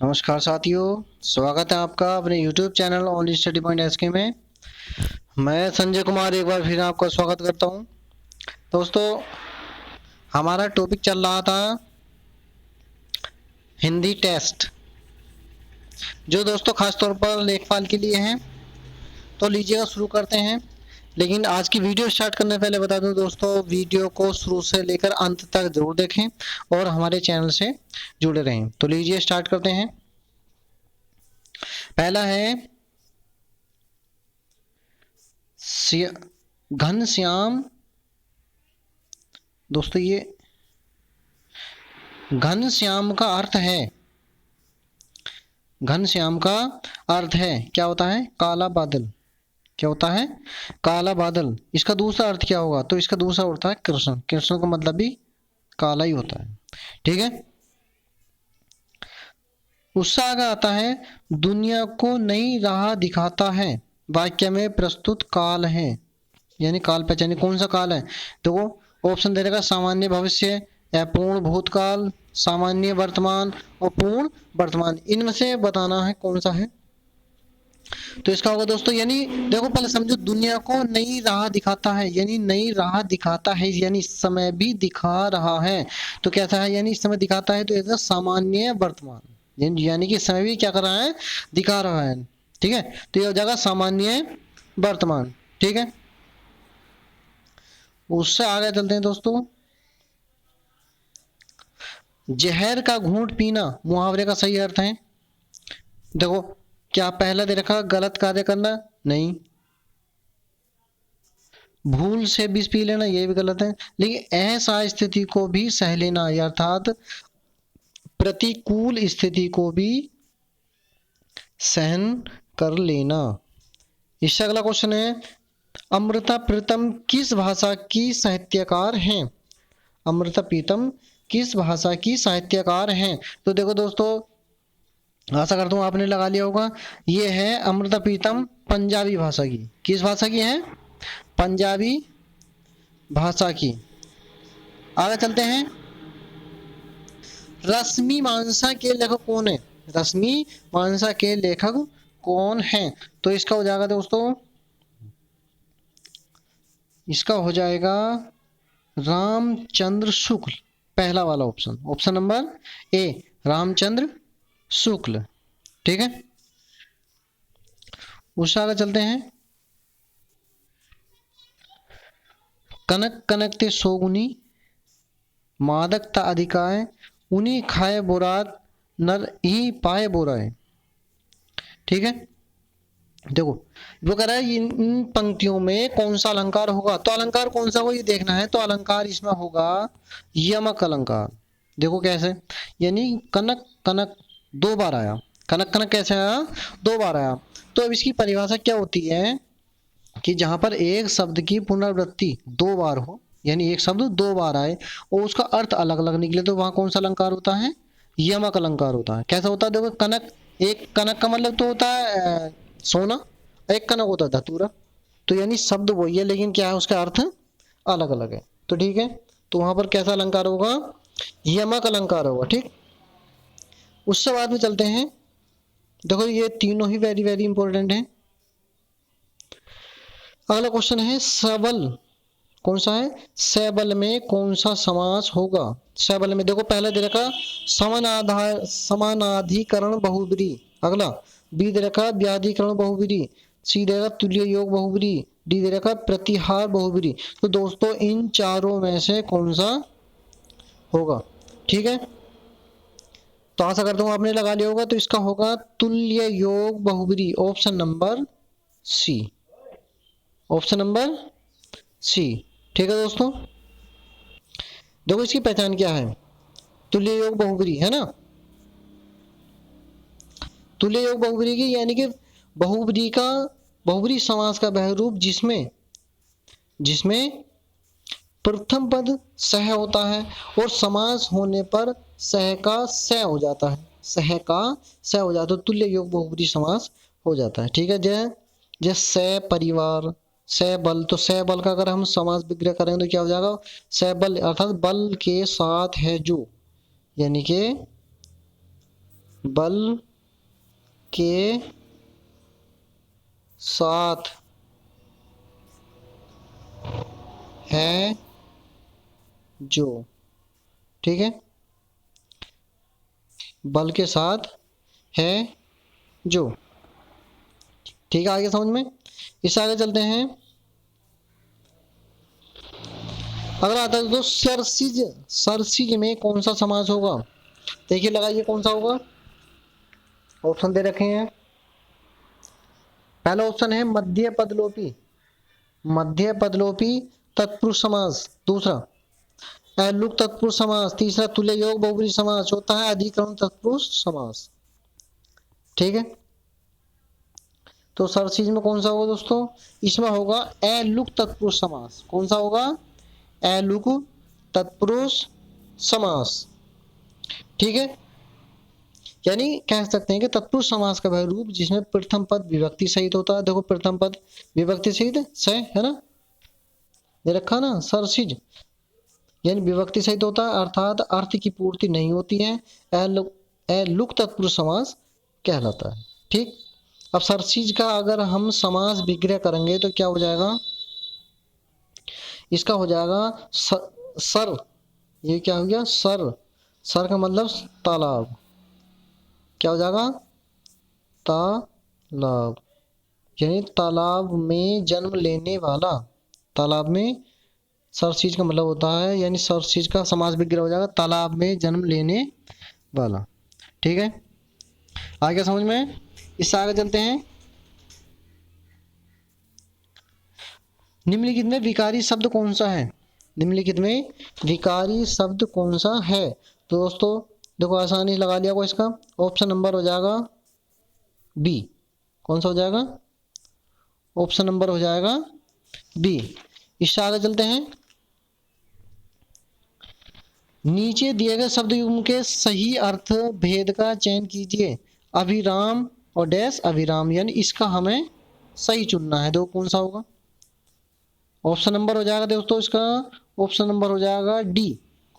नमस्कार साथियों, स्वागत है आपका अपने YouTube channel only study point SK में। मैं संजय कुमार एक बार फिर आपका स्वागत करता हूं। दोस्तों, हमारा टॉपिक चल रहा था हिंदी टेस्ट, जो दोस्तों खास तौर पर लेखपाल के लिए है। तो लीजिएगा, शुरू करते हैं। लेकिन आज की वीडियो स्टार्ट करने से पहले बता दूं दोस्तों, वीडियो को शुरू से लेकर अंत तक जरूर देखें और हमारे चैनल से जुड़े रहें। तो लीजिए स्टार्ट करते हैं। पहला है घनश्याम। दोस्तों, ये घनश्याम का अर्थ है, घनश्याम का अर्थ है क्या होता है? काला बादल। क्या होता है? काला बादल। इसका दूसरा अर्थ क्या होगा? तो इसका दूसरा होता है कृष्ण। कृष्ण का मतलब भी काला ही होता है। ठीक है। उससे आगे आता है दुनिया को नई राह दिखाता है। वाक्य में प्रस्तुत काल है, यानी काल पहचानिए कौन सा काल है। देखो ऑप्शन दे देगा सामान्य भविष्य या पूर्ण भूतकाल, सामान्य वर्तमान और पूर्ण वर्तमान। इनमें से बताना है कौन सा है। तो इसका होगा दोस्तों, यानी देखो पहले समझो, दुनिया को नई राह दिखाता है, यानी नई राह दिखाता है, यानी समय भी दिखा रहा है। तो कैसा है? यानी समय दिखाता है, तो ये सामान्य वर्तमान, यानी कि समय भी क्या कर रहा है? दिखा रहा है। ठीक है, तो ये हो जाएगा सामान्य वर्तमान। ठीक है, उससे आगे चलते हैं दोस्तों। जहर का घूंट पीना मुहावरे का सही अर्थ है। देखो, क्या पहला दे रखा गलत कार्य करना? नहीं। भूल से विष पी लेना, ये भी गलत है। लेकिन ऐसा स्थिति को भी सह लेना, अर्थात प्रतिकूल स्थिति को भी सहन कर लेना। इससे अगला क्वेश्चन है, अमृता प्रीतम किस भाषा की साहित्यकार हैं? अमृता प्रीतम किस भाषा की साहित्यकार हैं? तो देखो दोस्तों, आशा करता हूँ आपने लगा लिया होगा। ये है अमृता प्रीतम पंजाबी भाषा की। किस भाषा की है? पंजाबी भाषा की। आगे चलते हैं। रश्मि मानसा के लेखक कौन है? रश्मि मानसा के लेखक कौन है? तो इसका हो जाएगा दोस्तों, इसका हो जाएगा रामचंद्र शुक्ल। पहला वाला option, option number A, Ramchandra Shukla. ठीक है, उससे आगे चलते हैं। कनक कनकते सोगुनी मादकता अधिकाय, उन्हीं खाए बोरात नर ही पाए बोराए। ठीक है, देखो वो कह रहा है इन पंक्तियों में कौन सा अलंकार होगा। तो अलंकार कौन सा होगा ये देखना है। तो अलंकार इसमें होगा यमक अलंकार। देखो कैसे, यानी कनक कनक दो बार आया। कनक कनक कैसे आया? दो बार आया। तो अब इसकी परिभाषा क्या होती है कि जहां पर एक शब्द की पुनरावृत्ति दो बार हो, यानी एक शब्द दो बार आए और उसका अर्थ अलग अलग निकले, तो वहां कौन सा अलंकार होता है? यमक अलंकार होता है। कैसा होता है? देखो, कनक, एक कनक का मतलब तो होता है सोना, एक कनक होता है धतूरा। तो यानी शब्द वही है, लेकिन क्या है, उसका अर्थ अलग अलग है। तो ठीक है, तो वहां पर कैसा अलंकार होगा? यमक अलंकार होगा। ठीक, उससे बाद में चलते हैं। देखो ये तीनों ही वेरी वेरी इंपॉर्टेंट है। अगला क्वेश्चन है सबल। कौन सा है? सबल में कौन सा समास होगा? सबल में देखो पहले दे रखा समानाधार समानाधिकरण बहुब्री। अगला बी दे रखा व्याधिकरण बहुब्री, सी दे रखा तुल्य योग बहुब्री, डी दे रखा प्रतिहार बहुब्री। तो दोस्तों इन चारों में से कौन सा होगा? ठीक है, तो आशा करता हूं आपने लगा लिया होगा। तो इसका होगा तुल्य योग बहुब्री, option number C. Option number C. ठीक है दोस्तों, देखो इसकी पहचान क्या है। तुल्य योग बहुब्री है ना, तुल्य योग बहुब्री की, यानी कि बहुब्री का, बहुब्री समास का वह रूप जिसमें जिसमें प्रथम पद सह होता है और समास होने पर सह का स हो जाता है, सह का स हो जाता है, तो तुल्य योग बहुब्री समास हो जाता है। ठीक है, जय जय स परिवार, स बल। तो स बल का अगर हम समास विग्रह करेंगे तो क्या हो जाएगा? स बल अर्थात बल के साथ है जो, यानी कि बल के साथ है जो। ठीक है, बल के साथ है जो। ठीक है, आगे समझ में। इससे आगे चलते हैं। अगला आता है दोस्तों सरसिज। सरसिज में कौन सा समास होगा? देखिए, लगाइए कौन सा होगा। ऑप्शन दे रखे हैं। पहला ऑप्शन है मध्य पदलोपी, मध्य पदलोपी तत्पुरुष समास। दूसरा लुक तत्पुरुष समास। तीसरा तुल्य योग बहुब्रीहि समास। चौथा है अधिकरण तत्पुरुष समास। ठीक है, तो सरसिज में कौन सा होगा दोस्तों? इसमें होगा अलुक तत्पुरुष समास। कौन सा होगा? अलुक तत्पुरुष समास। ठीक है, यानी कह सकते हैं कि तत्पुरुष समास का वह रूप जिसमें प्रथम पद विभक्ति सहित होता है। देखो, प्रथम पद विभक्ति सहित से है ना, ये रखा ना सरसिज, यानी विभक्ति सहित होता है, अर्थात अर्थ की पूर्ति नहीं होती है। अलुक तत्पुरुष समास कहलाता है। ठीक, अब सरसिज का अगर हम समास विग्रह करेंगे तो क्या हो जाएगा? इसका हो जाएगा सर। ये क्या हो गया? सर। सर का मतलब तालाब। क्या हो जाएगा? तालाब, यानी तालाब में जन्म लेने वाला। तालाब में सरसिज का मतलब होता है, यानी सरसिज का समास विग्रह हो जाएगा तालाब में जन्म लेने वाला। ठीक है, आगे समझ में। इससे आगे चलते हैं। निम्नलिखित में विकारी शब्द कौन सा है? निम्नलिखित में विकारी शब्द कौन सा है? तो दोस्तों देखो, आसानी लगा लिया को इसका। ऑप्शन नंबर हो जाएगा बी। कौन सा हो जाएगा? ऑप्शन नंबर हो जाएगा बी। इससे आगे चलते हैं। नीचे दिए गए शब्द युग्म के सही अर्थ भेद का चयन कीजिए। अभिराम और डैश अभिराम, यानी इसका हमें सही चुनना है। देखो कौन सा होगा। ऑप्शन नंबर हो जाएगा दोस्तों इसका, ऑप्शन नंबर हो जाएगा डी।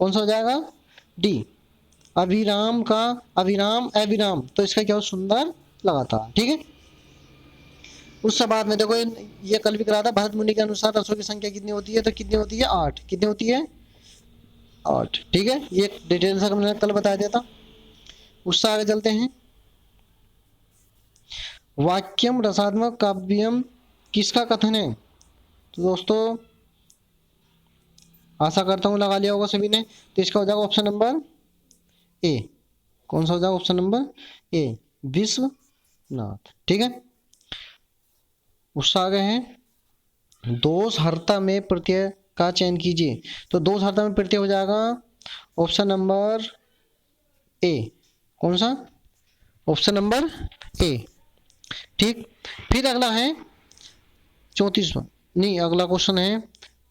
कौन सा हो जाएगा? डी। अभिराम का अभिराम अभिराम, तो इसका क्या हो? सुंदर लगातार। ठीक है, उससे बाद में देखो, ये कल भी करा था। भरत मुनि के अनुसार रसों की संख्या कितनी होती है? तो कितनी होती है? 8। कितनी होती है? 8। ठीक है, ये डिटेल से मैंने कल बता दिया था। उससे आगे चलते हैं। वाक्यम रसात्मक काव्यम किसका कथन है? तो दोस्तों आशा करता हूं लगा लिया होगा सभी ने। तो इसका हो जाएगा ऑप्शन नंबर ए। कौन सा हो जाएगा? ऑप्शन नंबर ए, विश्वनाथ। ठीक है, उससे आगे है दोष हर्ता में प्रत्यय का चयन कीजिए। तो दोष हर्ता में प्रत्यय हो जाएगा ऑप्शन नंबर ए। कौन सा? ऑप्शन नंबर ए। ठीक, फिर अगला है 34वां, नहीं अगला क्वेश्चन है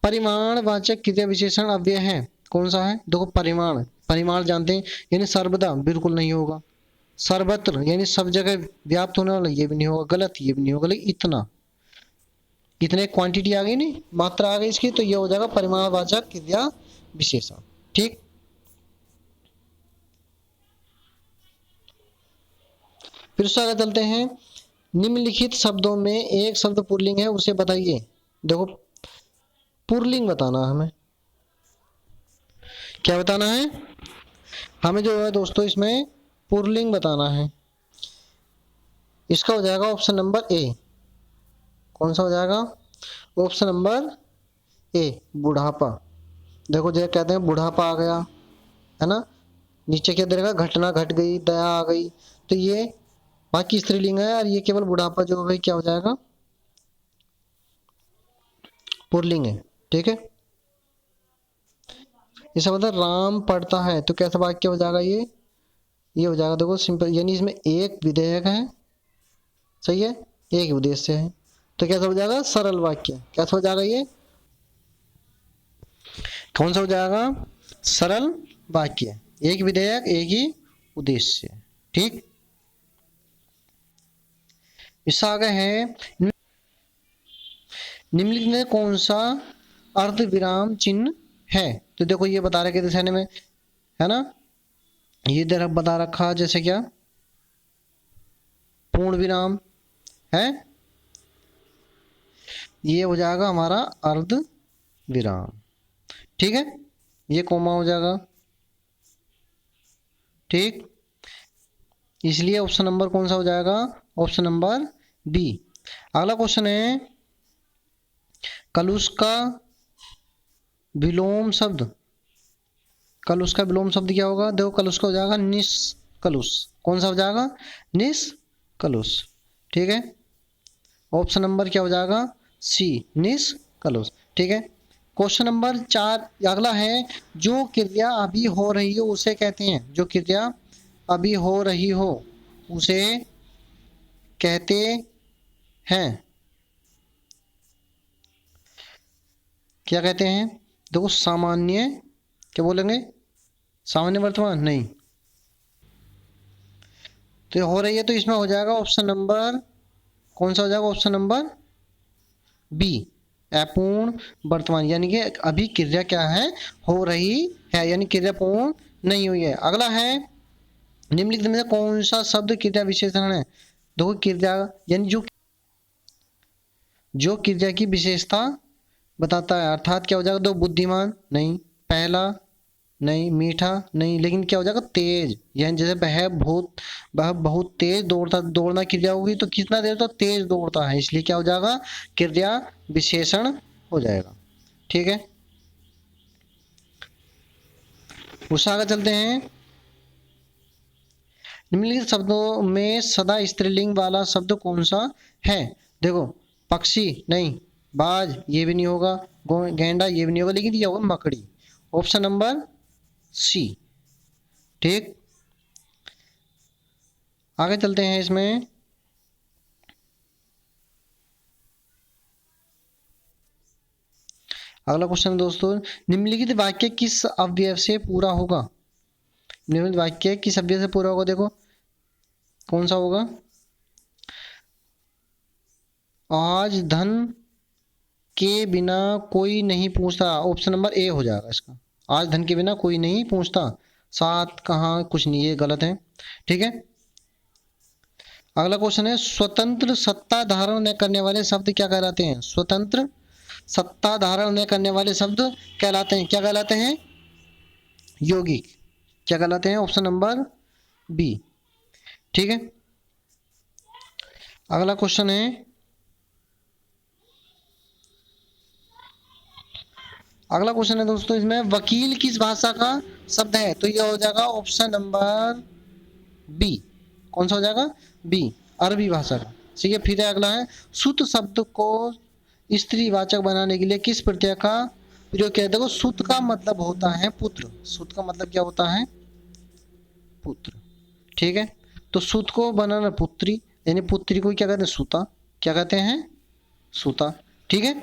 परिमाणवाचक क्रिया विशेषण अव्यय है। कौन सा है? देखो, परिमाण। परिमाण जानते हैं, यानी सर्वदा बिल्कुल नहीं होगा। सर्वत्र यानी सब जगह व्याप्त होने वाला, ये भी नहीं होगा। गलत, ये भी नहीं होगा। लेकिन इतना, इतने क्वांटिटी आ गई, नहीं मात्रा आ गई इसकी, तो ये हो जाएगा परिमाणवाचक क्रिया विशेषण। ठीक, फिर उससे आगे चलते हैं। निम्नलिखित शब्दों में एक शब्द पुल्लिंग है, उसे बताइए। देखो, पुल्लिंग बताना है हमें। क्या बताना है हमें? जो है दोस्तों, इसमें पुल्लिंग बताना है। इसका हो जाएगा ऑप्शन नंबर ए। कौन सा हो जाएगा? ऑप्शन नंबर ए, बुढ़ापा। देखो, जैसे कहते हैं बुढ़ापा आ गया, है ना। नीचे क्या देगा? घटना घट गई, दया आ गई। तो ये बाकी स्त्रीलिंग है, और ये केवल बुढ़ापा जो है क्या हो जाएगा? पुल्लिंग है। ठीक है, इसका मतलब राम पढ़ता है, तो कैसा वाक्य हो जाएगा? ये हो जाएगा देखो सिंपल, यानी इसमें एक विधेयक है, सही है, एक उद्देश्य है। तो कैसा हो जाएगा? सरल वाक्य। कैसा हो जाएगा ये? कौन सा हो जाएगा? सरल वाक्य, एक विधेयक एक ही उद्देश्य। ठीक, इससे आगे है निम्नलिखित में कौन सा अर्ध विराम चिन्ह है? तो देखो, ये बता रखे थे है ना, ये इधर बता रखा जैसे क्या पूर्ण विराम है, ये हो जाएगा हमारा अर्ध विराम। ठीक है, ये कोमा हो जाएगा। ठीक, इसलिए ऑप्शन नंबर कौन सा हो जाएगा? Option number B. अगला क्वेश्चन है, कलुष का विलोम शब्द, कलुष का विलोम शब्द क्या होगा? देखो कलुष का हो जाएगा निष्कलुष। कौन सा हो जाएगा? निष्कलुष। ठीक है, ऑप्शन नंबर क्या हो जाएगा? सी, निष्कलुष। ठीक है, क्वेश्चन नंबर 4 अगला है, जो क्रिया अभी हो रही हो उसे कहते हैं, जो क्रिया अभी हो रही हो उसे कहते हैं, क्या कहते हैं? देखो सामान्य, क्या बोलेंगे? सामान्य वर्तमान नहीं, तो ये हो रही है तो इसमें हो जाएगा ऑप्शन नंबर, कौन सा हो जाएगा? ऑप्शन नंबर बी, अपूर्ण वर्तमान, यानी कि अभी क्रिया क्या है? हो रही है, यानी क्रिया पूर्ण नहीं हुई है। अगला है, निम्नलिखित में से कौन सा शब्द क्रिया विशेषण है? देखो क्रिया यानी जो क्रिया की विशेषता बताता है, अर्थात क्या हो जाएगा? दो, बुद्धिमान नहीं, पहला नहीं, मीठा नहीं, लेकिन क्या हो जाएगा? तेज, यानी जैसे वह बहुत तेज दौड़ना क्रिया होगी तो कितना देर तो तेज दौड़ता है, इसलिए क्या हो जाएगा? क्रिया विशेषण हो जाएगा। ठीक है, उससे आगे चलते हैं, निम्नलिखित शब्दों में सदा स्त्रीलिंग वाला शब्द कौन सा है? देखो पक्षी नहीं, बाज ये भी नहीं होगा, गेंडा ये भी नहीं होगा, लेकिन ये होगा मकड़ी, ऑप्शन नंबर सी। ठीक, आगे चलते हैं इसमें, अगला क्वेश्चन दोस्तों, निम्नलिखित वाक्य किस अवयव से पूरा होगा? निम्नलिखित वाक्य किस अवयव से पूरा होगा? देखो कौन सा होगा? आज धन के बिना कोई नहीं पूछता, ऑप्शन नंबर ए हो जाएगा इसका। आज धन के बिना कोई नहीं पूछता, साथ कहाँ कुछ नहीं, ये गलत है। ठीक है, अगला क्वेश्चन है, स्वतंत्र सत्ता धारण न करने वाले शब्द क्या कहलाते हैं? स्वतंत्र सत्ता धारण न करने वाले शब्द कहलाते हैं, क्या कहलाते हैं? यौगिक। क्या कहलाते हैं? Option number B. ठीक है, अगला क्वेश्चन है, अगला क्वेश्चन है दोस्तों, इसमें वकील किस भाषा का शब्द है? तो यह हो जाएगा ऑप्शन नंबर बी। कौन सा हो जाएगा? बी, अरबी भाषा का। ठीक है, फिर अगला है, सुत शब्द को स्त्रीवाचक बनाने के लिए किस प्रत्यय का प्रयोग किया? देखो सुत का मतलब होता है पुत्र, सुत का मतलब क्या होता है? पुत्र। ठीक है, तो सुत को बनाना पुत्री, यानी पुत्री को क्या कहते हैं? सुता। क्या कहते हैं? सुता। ठीक है,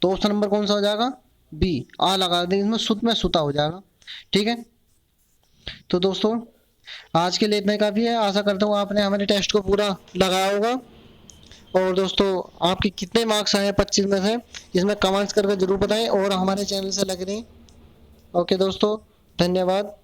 तो ऑप्शन नंबर कौन सा हो जाएगा? बी, आ लगा देंगे इसमें, सुत में सुता हो जाएगा। ठीक है, तो दोस्तों आज के लिए इतना ही काफी है, आशा करता हूँ आपने हमारे टेस्ट को पूरा लगाया होगा। और दोस्तों आपके कितने मार्क्स आए 25 में से, इसमें कमेंट्स करके जरूर बताएं और हमारे चैनल से लग रही। ओके दोस्तों, धन्यवाद।